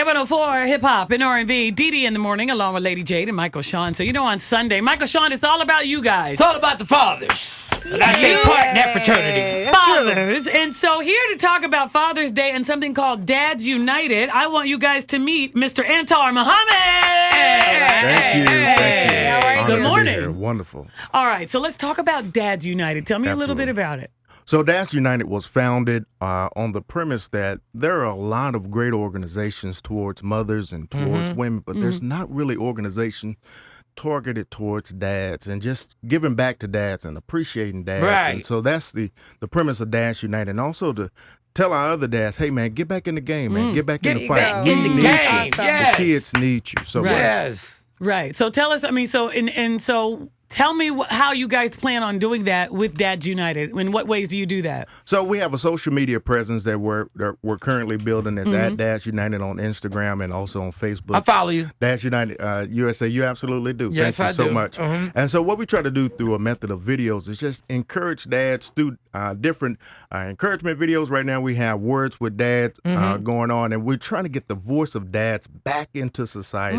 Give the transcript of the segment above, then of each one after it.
K104 Hip Hop and R&B. Dede in the morning, along with Lady Jade and Michael Sean. So on Sunday, Michael Sean, it's all about you guys. It's all about the fathers. And I take part in that fraternity. Fathers. And so here to talk about Father's Day and something called Dads United, I want you guys to meet Mr. Antar Muhammad. Thank you. Thank you. Good morning. Wonderful. All right, so let's talk about Dads United. Tell me a little bit about it. So Dads United was founded on the premise that there are a lot of great organizations towards mothers and towards women, but there's not really organization targeted towards dads and just giving back to dads and appreciating dads. Right. And so that's the premise of Dads United, and also to tell our other dads, hey man, get back in the game, man, get back in the fight. Back in the game. Yes. The kids need you so much. Yes. Right. So tell us, so tell me how you guys plan on doing that with Dads United. In what ways do you do that? So we have a social media presence that we're currently building. It's at Dads United on Instagram and also on Facebook. I follow you. Dads United USA. You absolutely do. Yes, Thank you so do. much. And so what we try to do through a method of videos is just encourage dads through different encouragement videos. Right now we have Words with Dads going on, and we're trying to get the voice of dads back into society,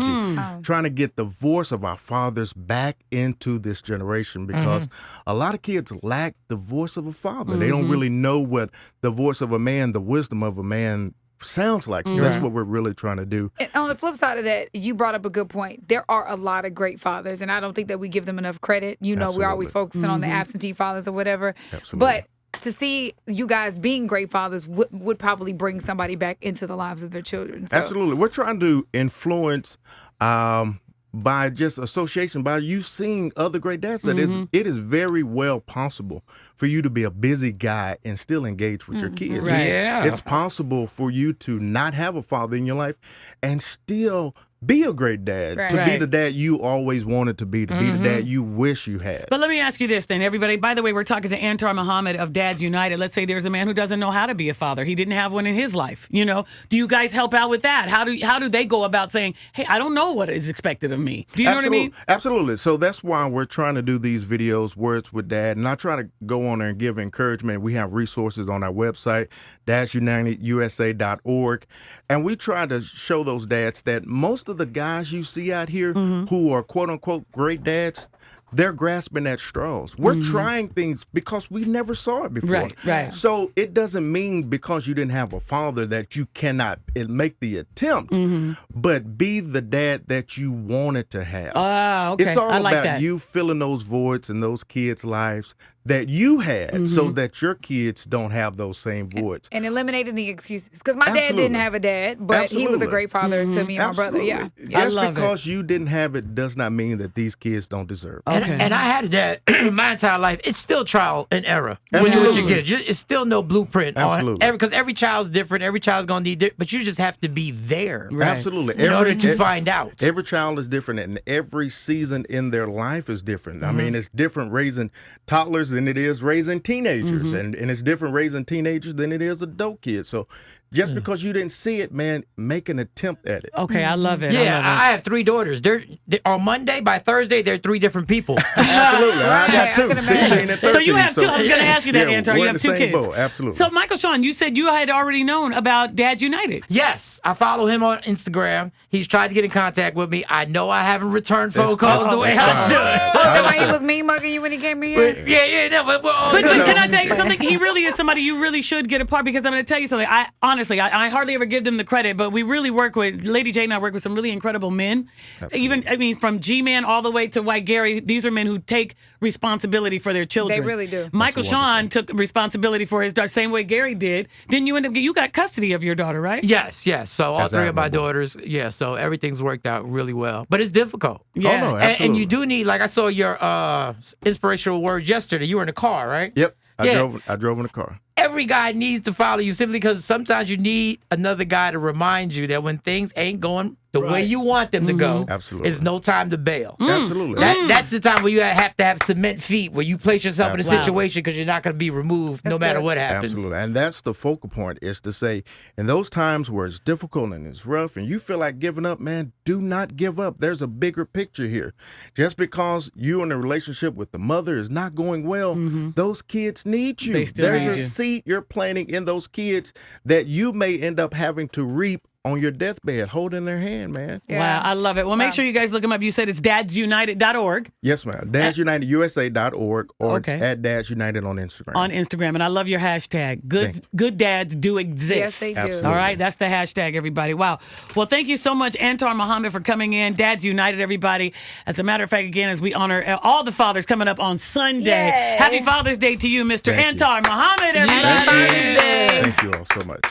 trying to get the voice of our fathers back into this generation, because a lot of kids lack the voice of a father. They don't really know what the voice of a man, the wisdom of a man sounds like. So that's what we're really trying to do. And on the flip side of that, you brought up a good point. There are a lot of great fathers, and I don't think that we give them enough credit. You know, we're always focusing on the absentee fathers or whatever. Absolutely. But to see you guys being great fathers would probably bring somebody back into the lives of their children. So. Absolutely. We're trying to influence by just association, by you seeing other great dads, that it is very well possible for you to be a busy guy and still engage with your kids. Right. Yeah. It's possible for you to not have a father in your life and still be a great dad, to be the dad you always wanted to be the dad you wish you had. But let me ask you this then, everybody. By the way, we're talking to Antar Muhammad of Dads United. Let's say there's a man who doesn't know how to be a father. He didn't have one in his life. You know, do you guys help out with that? How do they go about saying, hey, I don't know what is expected of me? Do you know what I mean? Absolutely. So that's why we're trying to do these videos, Words with Dad, and I try to go on there and give encouragement. We have resources on our website, DadsUnitedUSA.org, and we try to show those dads that most of the guys you see out here who are quote unquote great dads, they're grasping at straws. We're trying things because we never saw it before. Right. So it doesn't mean because you didn't have a father that you cannot make the attempt, but be the dad that you wanted to have. Okay. It's all I like about that. you filling those voids in those kids' lives that you had, so that your kids don't have those same voids. And eliminating the excuses. Because my dad didn't have a dad, but he was a great father to me and my brother. Yeah. Just because you didn't have it does not mean that these kids don't deserve it. Okay. And I had a dad my entire life. It's still trial and error when you're with your kids. It's still no blueprint. Absolutely. Because every child's different. Every child's going to need different. But you just have to be there. Right. Absolutely. In order to find out. Every child is different, and every season in their life is different. I mean, it's different raising toddlers than it is raising teenagers, and it's different raising teenagers than it is adult kids. So just because you didn't see it, man, make an attempt at it. Okay, I love it. Yeah, I have 3 daughters. They're on Monday, by Thursday, they're 3 different people. Absolutely. I got 2, 16 and 13. So you have 2. I was going to ask you that, Antar. You we're in have the 2 same kids. boat. Absolutely. So Michael Sean, you said you had already known about Dads United. Yes, I follow him on Instagram. He's tried to get in contact with me. I know I haven't returned phone calls the way I should. Why he was mean mugging you when he came in here? But we're all But good. can I tell you something? He really is somebody you really should get apart, because I'm going to tell you something. I hardly ever give them the credit, but we really work with, Lady J and I work with some really incredible men. Even, from G-Man all the way to White Gary, these are men who take responsibility for their children. They really do. Michael Sean took responsibility for his daughter, same way Gary did. Didn't you you got custody of your daughter, right? Yes. So all That's 3 of my admirable. daughters, so everything's worked out really well. But it's difficult. Yeah. Oh, no, absolutely. And you do need, like I saw your inspirational word yesterday. You were in the car, right? Yep. I Yeah. drove in the car. Every guy needs to follow you simply because sometimes you need another guy to remind you that when things ain't going the way you want them to go, Absolutely. it's no time to bail. Absolutely. That's the time where you have to have cement feet, where you place yourself in a Absolutely. situation because you're not going to be removed no matter what happens. Absolutely. And that's the focal point, is to say, in those times where it's difficult and it's rough and you feel like giving up, man, do not give up. There's a bigger picture here. Just because you in a relationship with the mother is not going well, those kids need you. They still There's need a you. seed you're planting in those kids that you may end up having to reap on your deathbed, holding their hand, man. Yeah. Wow, I love it. Well, make sure you guys look them up. You said it's dadsunited.org. Yes, ma'am. DadsUnitedUSA.org or Okay. at DadsUnited on Instagram. On Instagram. And I love your hashtag. Good dads do exist. Yes, they do. Absolutely. All right, that's the hashtag, everybody. Wow. Well, thank you so much, Antar Muhammad, for coming in. Dads United, everybody. As a matter of fact, again, as we honor all the fathers coming up on Sunday. Yay. Happy Father's Day to you, Mr. Thank you. Antar Muhammad, everybody. Happy Father's Day. Thank you all so much.